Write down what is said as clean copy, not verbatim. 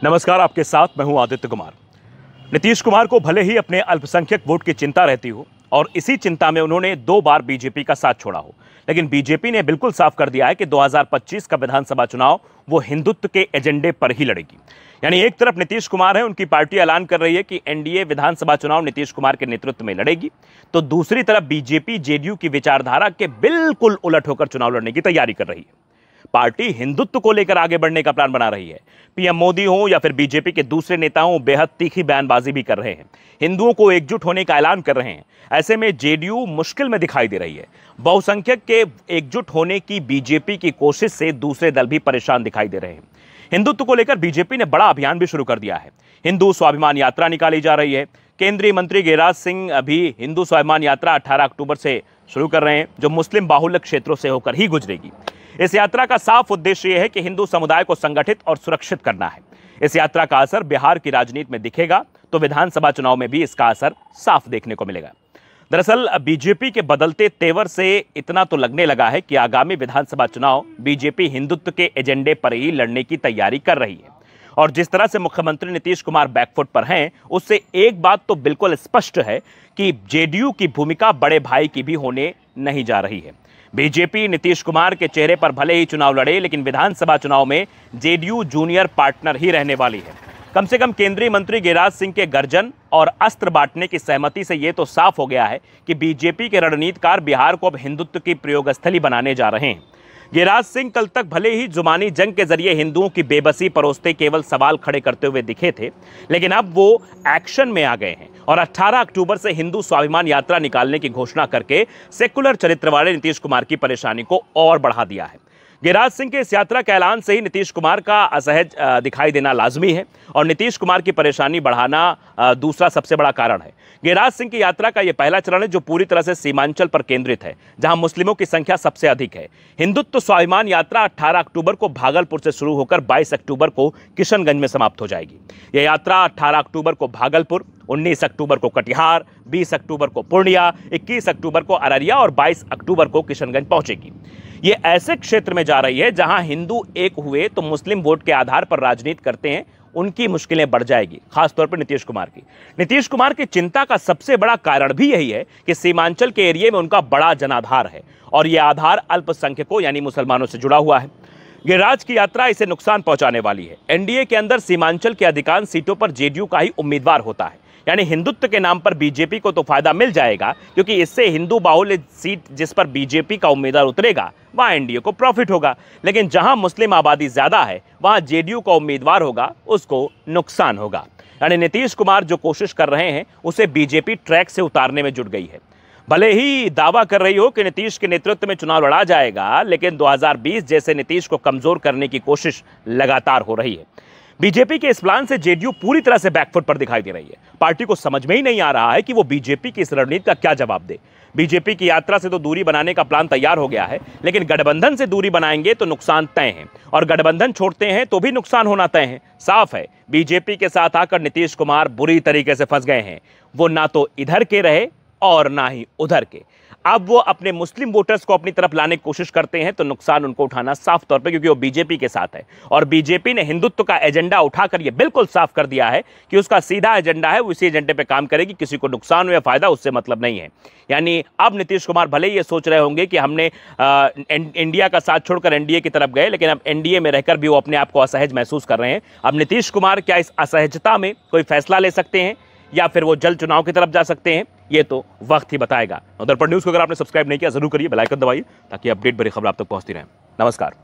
नमस्कार, आपके साथ मैं हूं आदित्य कुमार। नीतीश कुमार को भले ही अपने अल्पसंख्यक वोट की चिंता रहती हो और इसी चिंता में उन्होंने 2 बार बीजेपी का साथ छोड़ा हो, लेकिन बीजेपी ने बिल्कुल साफ कर दिया है कि 2025 का विधानसभा चुनाव वो हिंदुत्व के एजेंडे पर ही लड़ेगी। यानी एक तरफ नीतीश कुमार है, उनकी पार्टी ऐलान कर रही है कि एनडीए विधानसभा चुनाव नीतीश कुमार के नेतृत्व में लड़ेगी, तो दूसरी तरफ बीजेपी जेडीयू की विचारधारा के बिल्कुल उलट होकर चुनाव लड़ने की तैयारी कर रही है। पार्टी हिंदुत्व को लेकर आगे बढ़ने का प्लान बना रही है। पीएम मोदी हो या फिर बीजेपी के दूसरे नेताओं बेहद तीखी बयानबाजी भी कर रहे हैं, हिंदुओं को एकजुट होने का ऐलान कर रहे हैं। ऐसे में जेडीयू मुश्किल में दिखाई दे रही है। बहुसंख्यक के एकजुट होने की बीजेपी की कोशिश से दूसरे दल भी परेशान दिखाई दे रहे हैं। हिंदुत्व को लेकर बीजेपी ने बड़ा अभियान भी शुरू कर दिया है। हिंदू स्वाभिमान यात्रा निकाली जा रही है। केंद्रीय मंत्री गिरिराज सिंह अभी हिंदू स्वाभिमान यात्रा 18 अक्टूबर से शुरू कर रहे हैं, जो मुस्लिम बाहुल्य क्षेत्रों से होकर ही गुजरेगी। इस यात्रा का साफ उद्देश्य यह है कि हिंदू समुदाय को संगठित और सुरक्षित करना है। इस यात्रा का असर बिहार की राजनीति में दिखेगा, तो विधानसभा चुनाव में भी इसका असर साफ देखने को मिलेगा। दरअसल बीजेपी के बदलते तेवर से इतना तो लगने लगा है कि आगामी विधानसभा चुनाव बीजेपी हिंदुत्व के एजेंडे पर ही लड़ने की तैयारी कर रही है। और जिस तरह से मुख्यमंत्री नीतीश कुमार बैकफुट पर हैं, उससे एक बात तो बिल्कुल स्पष्ट है कि जेडीयू की भूमिका बड़े भाई की भी होने नहीं जा रही है। बीजेपी नीतीश कुमार के चेहरे पर भले ही चुनाव लड़े, लेकिन विधानसभा चुनाव में जेडीयू जूनियर पार्टनर ही रहने वाली है। कम से कम केंद्रीय मंत्री गिरिराज सिंह के गर्जन और अस्त्र बांटने की सहमति से यह तो साफ हो गया है कि बीजेपी के रणनीतिकार बिहार को अब हिंदुत्व की प्रयोगस्थली बनाने जा रहे हैं। गिरिराज सिंह कल तक भले ही जुबानी जंग के जरिए हिंदुओं की बेबसी परोसते केवल सवाल खड़े करते हुए दिखे थे, लेकिन अब वो एक्शन में आ गए हैं और 18 अक्टूबर से हिंदू स्वाभिमान यात्रा निकालने की घोषणा करके सेकुलर चरित्र वाले नीतीश कुमार की परेशानी को और बढ़ा दिया है। गिरिराज सिंह के इस यात्रा के ऐलान से ही नीतीश कुमार का असहज दिखाई देना लाजमी है और नीतीश कुमार की परेशानी बढ़ाना दूसरा सबसे बड़ा कारण है। गिरिराज सिंह की यात्रा का यह पहला चरण है जो पूरी तरह से सीमांचल पर केंद्रित है, जहां मुस्लिमों की संख्या सबसे अधिक है। हिंदुत्व स्वाभिमान यात्रा 18 अक्टूबर को भागलपुर से शुरू होकर 22 अक्टूबर को किशनगंज में समाप्त हो जाएगी। यह यात्रा 18 अक्टूबर को भागलपुर, 19 अक्टूबर को कटिहार, 20 अक्टूबर को पूर्णिया, 21 अक्टूबर को अररिया और 22 अक्टूबर को किशनगंज पहुंचेगी। ये ऐसे क्षेत्र में जा रही है जहां हिंदू एक हुए तो मुस्लिम वोट के आधार पर राजनीति करते हैं, उनकी मुश्किलें बढ़ जाएगी, खासतौर पर नीतीश कुमार की। नीतीश कुमार की चिंता का सबसे बड़ा कारण भी यही है कि सीमांचल के एरिया में उनका बड़ा जनाधार है और यह आधार अल्पसंख्यकों यानी मुसलमानों से जुड़ा हुआ है। गिरिराज की यात्रा इसे नुकसान पहुंचाने वाली है। एनडीए के अंदर सीमांचल के अधिकांश सीटों पर जेडीयू का ही उम्मीदवार होता है, यानी हिंदुत्व के नाम पर बीजेपी को तो फायदा मिल जाएगा, क्योंकि इससे हिंदू बाहुल्य सीट जिस पर बीजेपी का उम्मीदवार उतरेगा वहां एनडीए को प्रॉफिट होगा, लेकिन जहां मुस्लिम आबादी ज्यादा है वहां जेडीयू का उम्मीदवार होगा, उसको नुकसान होगा। यानी नीतीश कुमार जो कोशिश कर रहे हैं उसे बीजेपी ट्रैक से उतारने में जुट गई है। भले ही दावा कर रही हो कि नीतीश के नेतृत्व में चुनाव लड़ा जाएगा, लेकिन 2020 जैसे नीतीश को कमजोर करने की कोशिश लगातार हो रही है। बीजेपी के इस प्लान से जेडीयू पूरी तरह से बैकफुट पर दिखाई दे रही है। पार्टी को समझ में ही नहीं आ रहा है कि वो बीजेपी की इस रणनीति का क्या जवाब दे। बीजेपी की यात्रा से तो दूरी बनाने का प्लान तैयार हो गया है, लेकिन गठबंधन से दूरी बनाएंगे तो नुकसान तय है और गठबंधन छोड़ते हैं तो भी नुकसान होना तय है। साफ है, बीजेपी के साथ आकर नीतीश कुमार बुरी तरीके से फंस गए हैं। वो ना तो इधर के रहे और ना ही उधर के। अब वो अपने मुस्लिम वोटर्स को अपनी तरफ लाने की कोशिश करते हैं तो नुकसान उनको उठाना साफ तौर पे, क्योंकि वो बीजेपी के साथ है और बीजेपी ने हिंदुत्व का एजेंडा उठाकर ये बिल्कुल साफ कर दिया है कि उसका सीधा एजेंडा है, वो इसी एजेंडे पे काम करेगी, किसी को नुकसान हो या फायदा उससे मतलब नहीं है। यानी अब नीतीश कुमार भले ही ये सोच रहे होंगे कि हमने इंडिया का साथ छोड़कर एनडीए की तरफ गए, लेकिन अब एनडीए में रहकर भी वो अपने आप को असहज महसूस कर रहे हैं। अब नीतीश कुमार क्या इस असहजता में कोई फैसला ले सकते हैं या फिर वो जल्द चुनाव की तरफ जा सकते हैं, ये तो वक्त ही बताएगा। दर्पण न्यूज़ को अगर आपने सब्सक्राइब नहीं किया जरूर करिए, बेल आइकन दबाइए ताकि अपडेट भरी खबर आप तक पहुंचती रहे। नमस्कार।